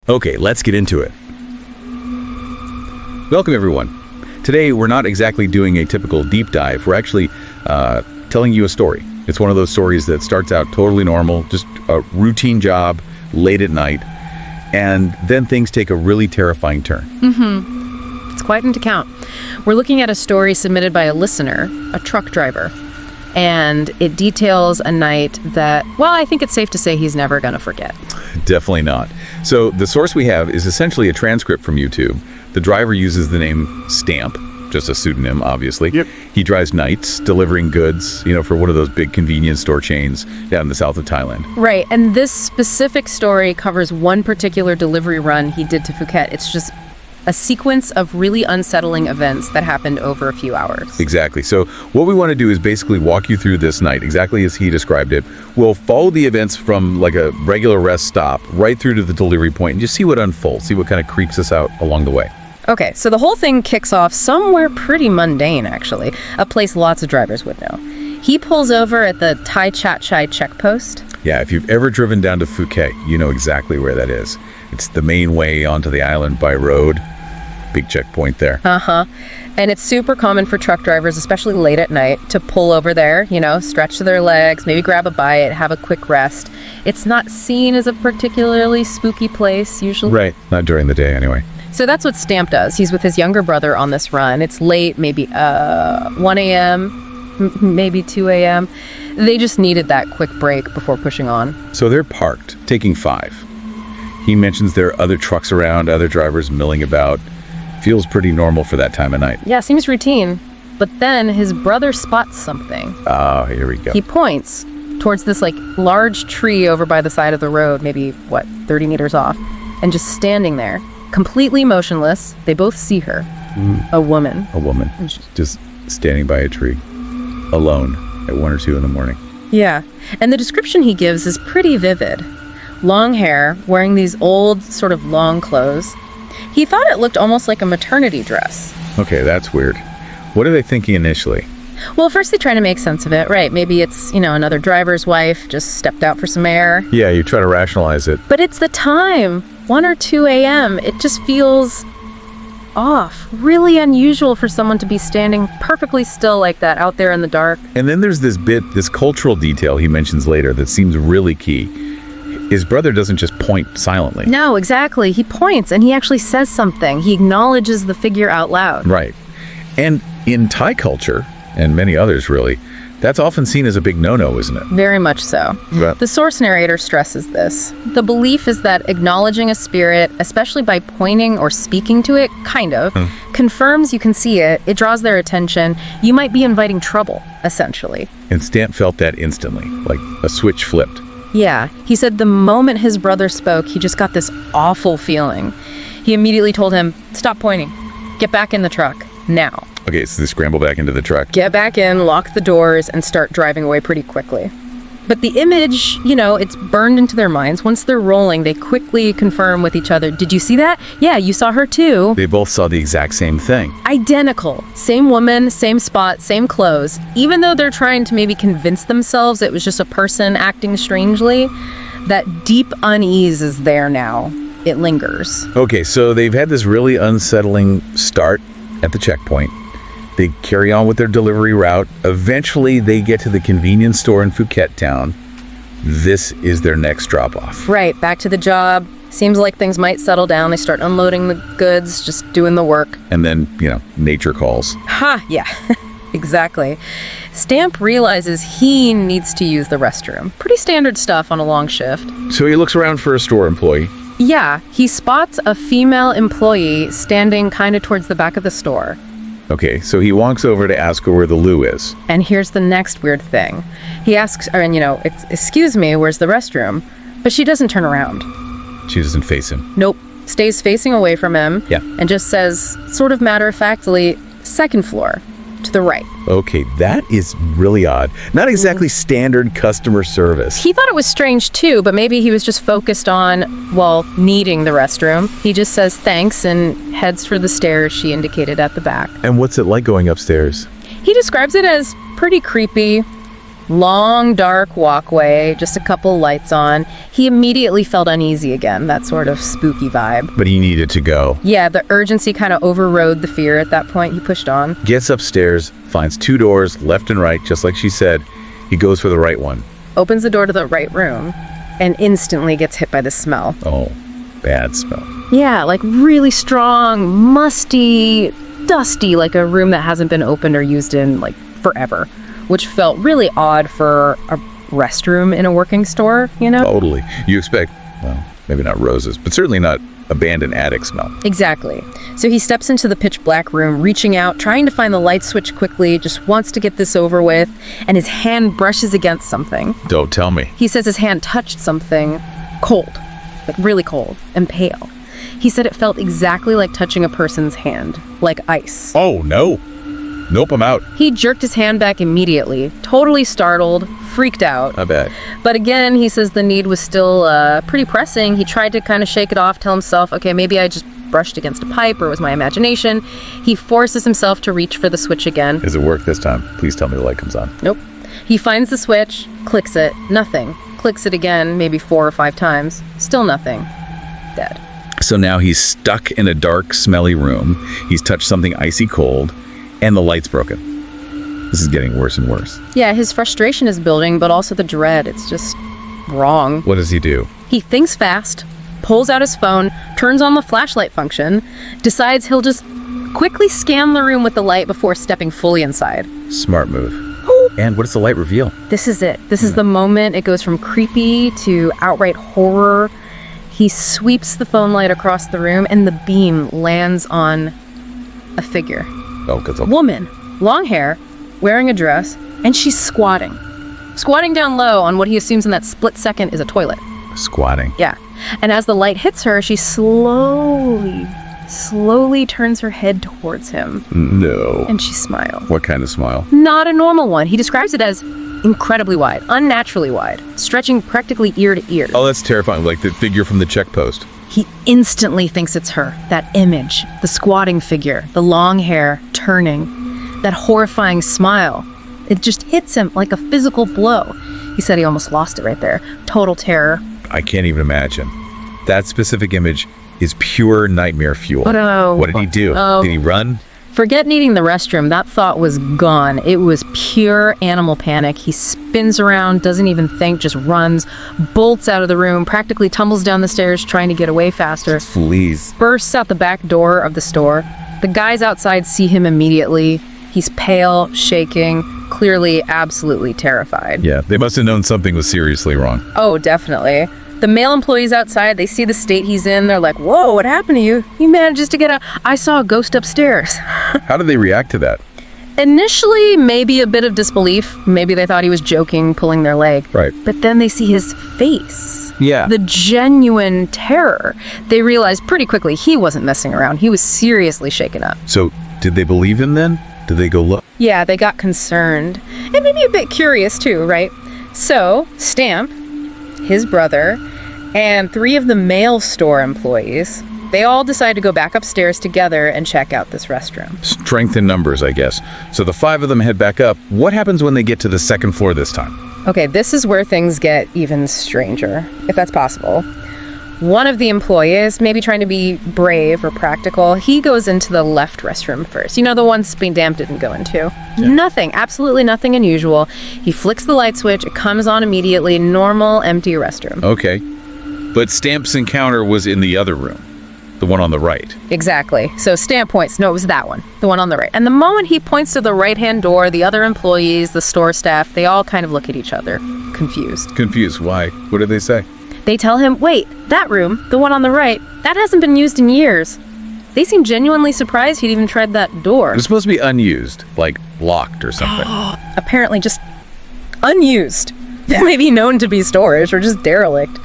Okay, let's get into it. Welcome, everyone. Today, we're not exactly doing a typical deep dive. We're actually telling you a story. It's one of those stories that starts out totally normal, just a routine job, late at night, and then things take a really terrifying turn. It's quite an account. We're looking at a story submitted by a listener, a truck driver, and it details a night that, well, I think it's safe to say he's never going to forget. Definitely not. So the source we have is essentially a transcript from YouTube. The driver uses the name Stamp, just a pseudonym, obviously. Yep. He drives nights, delivering goods, for one of those big convenience store chains down in the south of Thailand. Right, and this specific story covers one particular delivery run he did to Phuket. It's just a sequence of really unsettling events that happened over a few hours. Exactly. So what we want to do is basically walk you through this night, exactly as he described it. We'll follow the events from like a regular rest stop right through to the delivery point and just see what unfolds, see what kind of creeps us out along the way. Okay, so the whole thing kicks off somewhere pretty mundane, actually, a place lots of drivers would know. He pulls over at the Tha Chatchai checkpost. Yeah, if you've ever driven down to Phuket, you know exactly where that is. It's the main way onto the island by road. Big checkpoint there. And it's super common for truck drivers, especially late at night, to pull over there, stretch their legs, maybe grab a bite, have a quick rest. It's not seen as a particularly spooky place, usually. Right, not during the day anyway. So that's what Stamp does. He's with his younger brother on this run. It's late, maybe 1 a.m., maybe 2 a.m. They just needed that quick break before pushing on. So they're parked, taking 5. He mentions there are other trucks around, other drivers milling about. Feels pretty normal for that time of night. Yeah, seems routine. But then his brother spots something. Oh, here we go. He points towards this large tree over by the side of the road, maybe 30 meters off, and just standing there, completely motionless. They both see her. A woman. A woman. Just standing by a tree. Alone at 1 or 2 in the morning. Yeah. And the description he gives is pretty vivid. Long hair, wearing these old, sort of long clothes. He thought it looked almost like a maternity dress. Okay, that's weird. What are they thinking initially? Well, first they try to make sense of it. Right, maybe it's, another driver's wife, just stepped out for some air. Yeah, you try to rationalize it. But it's the time, 1 or 2 a.m. It just feels off. Really unusual for someone to be standing perfectly still like that out there in the dark. And then there's this cultural detail he mentions later that seems really key. His brother doesn't just point silently. No, exactly. He points and he actually says something. He acknowledges the figure out loud. Right. And in Thai culture, and many others really, that's often seen as a big no-no, isn't it? Very much so. But the source narrator stresses this. The belief is that acknowledging a spirit, especially by pointing or speaking to it, confirms you can see it, it draws their attention, you might be inviting trouble, essentially. And Stamp felt that instantly, like a switch flipped. Yeah, he said the moment his brother spoke, he just got this awful feeling. He immediately told him, stop pointing. Get back in the truck, now. Okay, so they scramble back into the truck. Get back in, lock the doors, and start driving away pretty quickly. But the image, it's burned into their minds. Once they're rolling, they quickly confirm with each other, did you see that? Yeah, you saw her too. They both saw the exact same thing. Identical. Same woman, same spot, same clothes. Even though they're trying to maybe convince themselves it was just a person acting strangely, that deep unease is there now. It lingers. Okay, so they've had this really unsettling start at the checkpoint. They carry on with their delivery route. Eventually, they get to the convenience store in Phuket town. This is their next drop-off. Right, back to the job. Seems like things might settle down. They start unloading the goods, just doing the work. And then, nature calls. Yeah, exactly. Stamp realizes he needs to use the restroom. Pretty standard stuff on a long shift. So he looks around for a store employee. Yeah, he spots a female employee standing kind of towards the back of the store. Okay, so he walks over to ask her where the loo is. And here's the next weird thing. He asks her, excuse me, where's the restroom? But she doesn't turn around. She doesn't face him. Nope. Stays facing away from him. Yeah. And just says, sort of matter-of-factly, second floor, to the right. Okay, that is really odd. Not exactly standard customer service. He thought it was strange too, but maybe he was just focused on, needing the restroom. He just says thanks and heads for the stairs she indicated at the back. And what's it like going upstairs? He describes it as pretty creepy, Long, dark walkway, just a couple lights on. He immediately felt uneasy again, that sort of spooky vibe. But he needed to go. Yeah, the urgency kind of overrode the fear at that point. He pushed on. Gets upstairs, finds 2 doors, left and right, just like she said. He goes for the right one. Opens the door to the right room and instantly gets hit by the smell. Oh, bad smell. Yeah, like really strong, musty, dusty, like a room that hasn't been opened or used in like forever, which felt really odd for a restroom in a working store, you know? Totally. You expect, well, maybe not roses, but certainly not abandoned attic smell. Exactly. So he steps into the pitch black room, reaching out, trying to find the light switch quickly, just wants to get this over with, and his hand brushes against something. Don't tell me. He says his hand touched something cold, like really cold and pale. He said it felt exactly like touching a person's hand, like ice. Oh, no. Nope, I'm out. He jerked his hand back immediately, totally startled, freaked out. I bet. But again, he says the need was still pretty pressing. He tried to kind of shake it off, tell himself, okay, maybe I just brushed against a pipe or it was my imagination. He forces himself to reach for the switch again. Does it work this time? Please tell me the light comes on. Nope. He finds the switch, clicks it, nothing. Clicks it again, maybe 4 or 5 times. Still nothing. Dead. So now he's stuck in a dark, smelly room. He's touched something icy cold, and the light's broken. This is getting worse and worse. Yeah, his frustration is building, but also the dread. It's just wrong. What does he do? He thinks fast, pulls out his phone, turns on the flashlight function, decides he'll just quickly scan the room with the light before stepping fully inside. Smart move. And what does the light reveal? This is it. This is the moment it goes from creepy to outright horror. He sweeps the phone light across the room, and the beam lands on a figure. Oh, because Woman, long hair, wearing a dress, and she's squatting. Squatting down low on what he assumes in that split second is a toilet. squatting. Yeah. And as the light hits her, she slowly turns her head towards him. No. And she smiles. What kind of smile? Not a normal one. He describes it as incredibly wide, unnaturally wide, stretching practically ear to ear. Oh, that's terrifying. Like the figure from the check post. He instantly thinks it's her. That image, the squatting figure, the long hair, turning, that horrifying smile. It just hits him like a physical blow. He said he almost lost it right there. Total terror. I can't even imagine. That specific image is pure nightmare fuel. Oh, no. What did he do? Oh. Did he run? Forget needing the restroom. That thought was gone. It was pure animal panic. He spins around, doesn't even think, just runs, bolts out of the room, practically tumbles down the stairs trying to get away faster. Fleas. Bursts out the back door of the store. The guys outside see him immediately. He's pale, shaking, clearly absolutely terrified. Yeah, they must have known something was seriously wrong. Oh, definitely. The male employees outside, they see the state he's in. They're like, whoa, what happened to you? He manages to get out. I saw a ghost upstairs. How did they react to that? Initially, maybe a bit of disbelief. Maybe they thought he was joking, pulling their leg. Right. But then they see his face. Yeah. The genuine terror. They realized pretty quickly he wasn't messing around. He was seriously shaken up. So, did they believe him then? Did they go look? Yeah, they got concerned. And maybe a bit curious too, right? So, Stamp, his brother, and 3 of the male store employees, they all decide to go back upstairs together and check out this restroom. Strength in numbers, I guess. So the 5 of them head back up. What happens when they get to the 2nd floor this time? Okay, this is where things get even stranger, if that's possible. One of the employees, maybe trying to be brave or practical, he goes into the left restroom first. You know, the one Stamp didn't go into. Yeah. Nothing, absolutely nothing unusual. He flicks the light switch, it comes on immediately, normal, empty restroom. Okay. But Stamp's encounter was in the other room, the one on the right. Exactly. So Stamp points, no, it was that one, the one on the right. And the moment he points to the right-hand door, the other employees, the store staff, they all kind of look at each other, confused. Confused, why? What did they say? They tell him, wait, that room, the one on the right, that hasn't been used in years. They seem genuinely surprised he'd even tried that door. It was supposed to be unused, like locked or something. Apparently just unused. Maybe known to be storage or just derelict.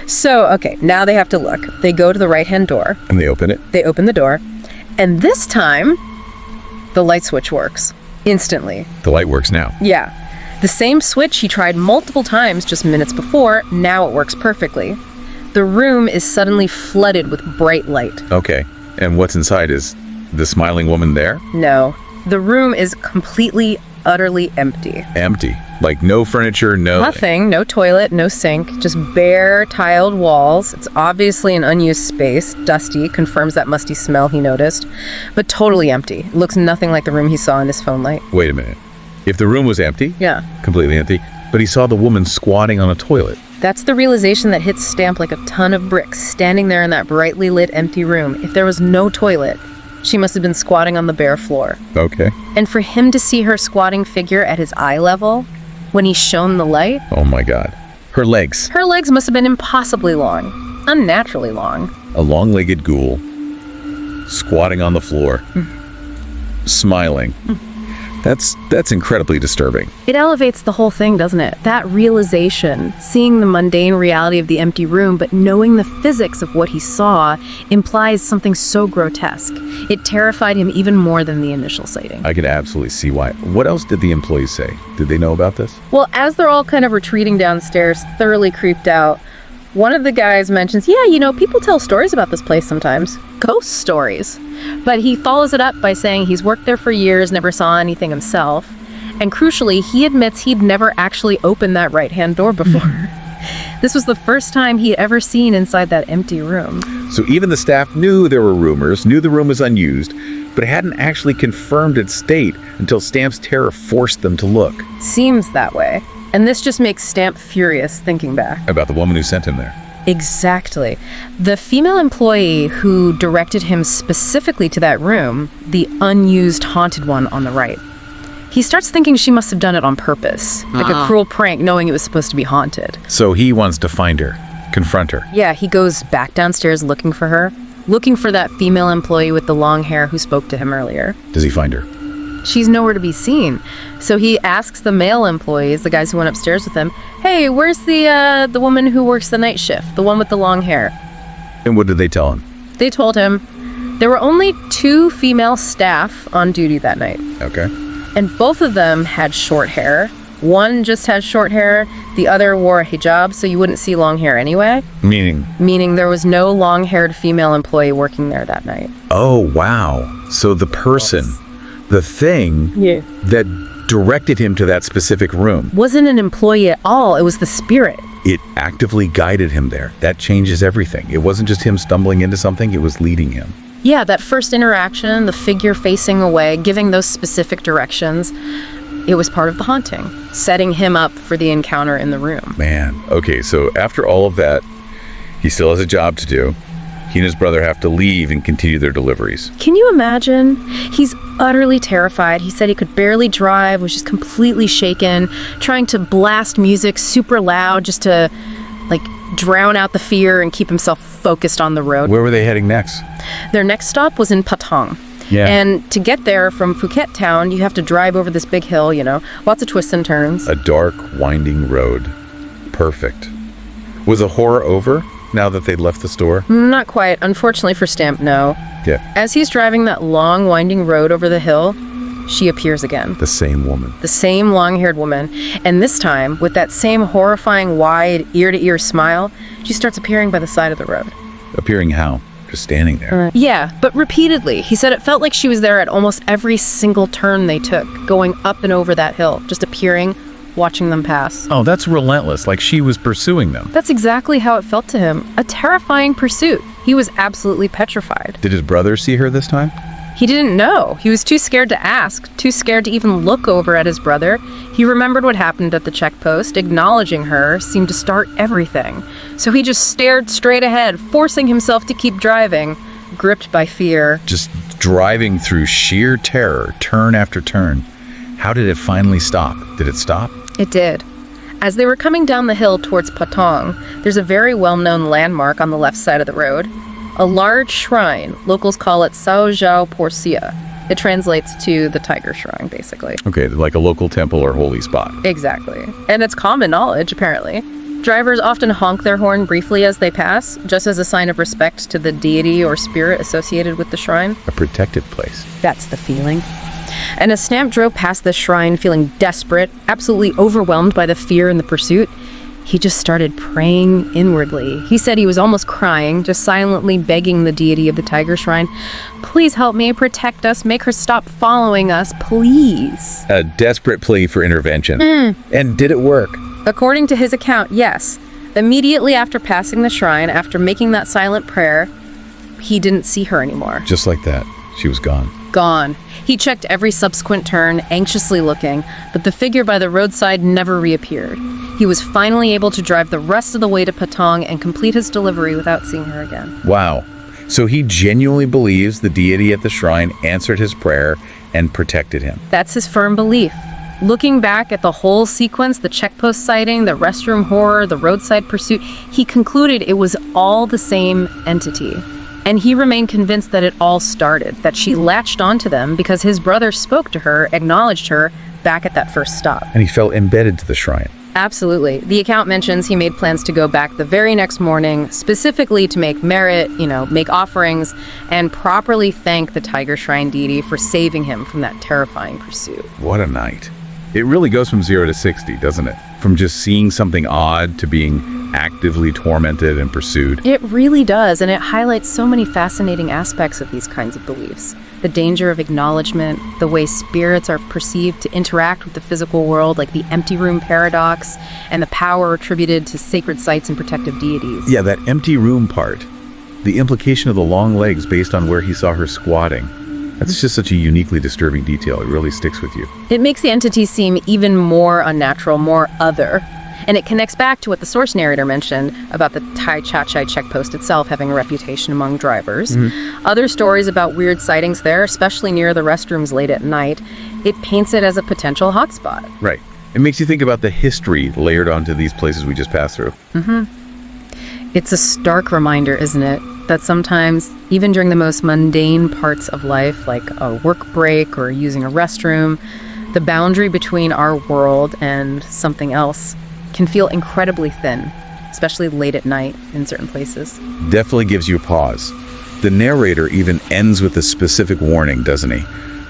So, okay, now they have to look. They go to the right-hand door. And they open it? They open the door. And this time, the light switch works. Instantly. The light works now. Yeah. The same switch he tried multiple times just minutes before, now it works perfectly. The room is suddenly flooded with bright light. Okay. And what's inside? Is the smiling woman there? No. The room is completely utterly empty. Empty. Like no furniture, no... Nothing, no toilet, no sink, just bare tiled walls. It's obviously an unused space, dusty, confirms that musty smell he noticed, but totally empty. It looks nothing like the room he saw in his phone light. Wait a minute. If the room was empty? Yeah. Completely empty. But he saw the woman squatting on a toilet. That's the realization that hits Stamp like a ton of bricks, standing there in that brightly lit empty room. If there was no toilet, she must have been squatting on the bare floor. Okay. And for him to see her squatting figure at his eye level, when he shone the light... Oh my God. Her legs. Her legs must have been impossibly long. Unnaturally long. A long-legged ghoul. Squatting on the floor. Smiling. That's incredibly disturbing. It elevates the whole thing, doesn't it? That realization, seeing the mundane reality of the empty room, but knowing the physics of what he saw, implies something so grotesque. It terrified him even more than the initial sighting. I could absolutely see why. What else did the employees say? Did they know about this? Well, as they're all kind of retreating downstairs, thoroughly creeped out, one of the guys mentions, people tell stories about this place sometimes. Ghost stories. But he follows it up by saying he's worked there for years, never saw anything himself. And crucially, he admits he'd never actually opened that right-hand door before. This was the first time he'd ever seen inside that empty room. So even the staff knew there were rumors, knew the room was unused, but hadn't actually confirmed its state until Stamp's terror forced them to look. Seems that way. And this just makes Stamp furious thinking back. About the woman who sent him there. Exactly. The female employee who directed him specifically to that room, the unused haunted one on the right. He starts thinking she must have done it on purpose, like a cruel prank knowing it was supposed to be haunted. So he wants to find her, confront her. Yeah, he goes back downstairs looking for her, looking for that female employee with the long hair who spoke to him earlier. Does he find her? She's nowhere to be seen. So he asks the male employees, the guys who went upstairs with him, hey, where's the woman who works the night shift, the one with the long hair? And what did they tell him? They told him there were only 2 female staff on duty that night. Okay. And both of them had short hair. One just had short hair, the other wore a hijab, so you wouldn't see long hair anyway. Meaning? Meaning there was no long-haired female employee working there that night. Oh, wow. So the person, the thing that directed him to that specific room wasn't an employee at all. It was the spirit. It actively guided him there. That changes everything. It wasn't just him stumbling into something, it was leading him. Yeah, that first interaction, the figure facing away, giving those specific directions, it was part of the haunting, setting him up for the encounter in the room. Man, okay, so after all of that, he still has a job to do. He and his brother have to leave and continue their deliveries. Can you imagine? He's utterly terrified. He said he could barely drive, was just completely shaken, trying to blast music super loud just to, drown out the fear and keep himself focused on the road. Where were they heading next? Their next stop was in Patong. Yeah. And to get there from Phuket town, you have to drive over this big hill, lots of twists and turns. A dark, winding road. Perfect. Was the horror over now that they'd left the store? Not quite. Unfortunately for Stamp, no. Yeah. As he's driving that long, winding road over the hill, she appears again. The same woman. The same long-haired woman. And this time, with that same horrifying, wide, ear-to-ear smile, she starts appearing by the side of the road. Appearing how? Just standing there. Yeah, but repeatedly. He said it felt like she was there at almost every single turn they took, going up and over that hill, just appearing, watching them pass. Oh, that's relentless, like she was pursuing them. That's exactly how it felt to him. A terrifying pursuit. He was absolutely petrified. Did his brother see her this time? He didn't know. He was too scared to ask, too scared to even look over at his brother. He remembered what happened at the checkpost. Acknowledging her seemed to start everything. So he just stared straight ahead, forcing himself to keep driving, gripped by fear. Just driving through sheer terror, turn after turn. How did it finally stop? Did it stop? It did. As they were coming down the hill towards Patong, there's a very well-known landmark on the left side of the road. A large shrine. Locals call it Sao Zhao Porcia. It translates to the tiger shrine, basically. Okay, like a local temple or holy spot. Exactly. And it's common knowledge, apparently. Drivers often honk their horn briefly as they pass, just as a sign of respect to the deity or spirit associated with the shrine. A protected place. That's the feeling. And as Stamp drove past this shrine feeling desperate, absolutely overwhelmed by the fear and the pursuit, He just started praying inwardly. He said he was almost crying, just silently begging the deity of the tiger shrine, "Please help me, protect us, make her stop following us, please." A desperate plea for intervention. And did it work? According to his account, yes. Immediately after passing the shrine, after making that silent prayer, he didn't see her anymore. Just like that, she was gone. Gone. He checked every subsequent turn, anxiously looking, but the figure by the roadside never reappeared. He was finally able to drive the rest of the way to Patong and complete his delivery without seeing her again. Wow. So he genuinely believes the deity at the shrine answered his prayer and protected him. That's his firm belief. Looking back at the whole sequence, the checkpost sighting, the restroom horror, the roadside pursuit, he concluded it was all the same entity. And he remained convinced that it all started, that she latched onto them because his brother spoke to her, acknowledged her back at that first stop. And he felt embedded to the shrine. Absolutely. The account mentions he made plans to go back the very next morning, specifically to make merit, make offerings, and properly thank the Tiger Shrine deity for saving him from that terrifying pursuit. What a night. It really goes from 0 to 60, doesn't it? From just seeing something odd to being actively tormented and pursued. It really does, and it highlights so many fascinating aspects of these kinds of beliefs. The danger of acknowledgement, the way spirits are perceived to interact with the physical world, like the empty room paradox, and the power attributed to sacred sites and protective deities. Yeah, that empty room part. The implication of the long legs based on where he saw her squatting. That's just such a uniquely disturbing detail. It really sticks with you. It makes the entity seem even more unnatural, more other. And it connects back to what the source narrator mentioned about the Tha Chatchai checkpost itself having a reputation among drivers. Other stories about weird sightings there, especially near the restrooms late at night, it paints it as a potential hotspot. Right. It makes you think about the history layered onto these places we just passed through. It's a stark reminder, isn't it? That sometimes, even during the most mundane parts of life, like a work break or using a restroom, the boundary between our world and something else can feel incredibly thin, especially late at night in certain places. Definitely gives you a pause. The narrator even ends with a specific warning, doesn't he?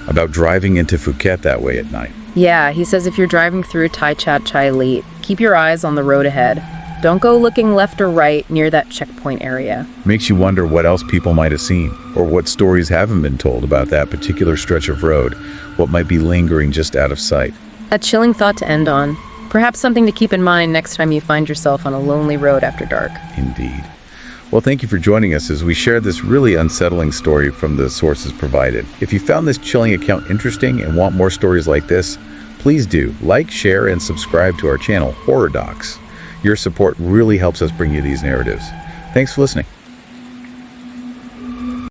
About driving into Phuket that way at night. Yeah, he says if you're driving through Tha Chatchai late, keep your eyes on the road ahead. Don't go looking left or right near that checkpoint area. Makes you wonder what else people might have seen, or what stories haven't been told about that particular stretch of road, what might be lingering just out of sight. A chilling thought to end on. Perhaps something to keep in mind next time you find yourself on a lonely road after dark. Indeed. Well, thank you for joining us as we share this really unsettling story from the sources provided. If you found this chilling account interesting and want more stories like this, please do like, share, and subscribe to our channel, Horror Docs. Your support really helps us bring you these narratives. Thanks for listening.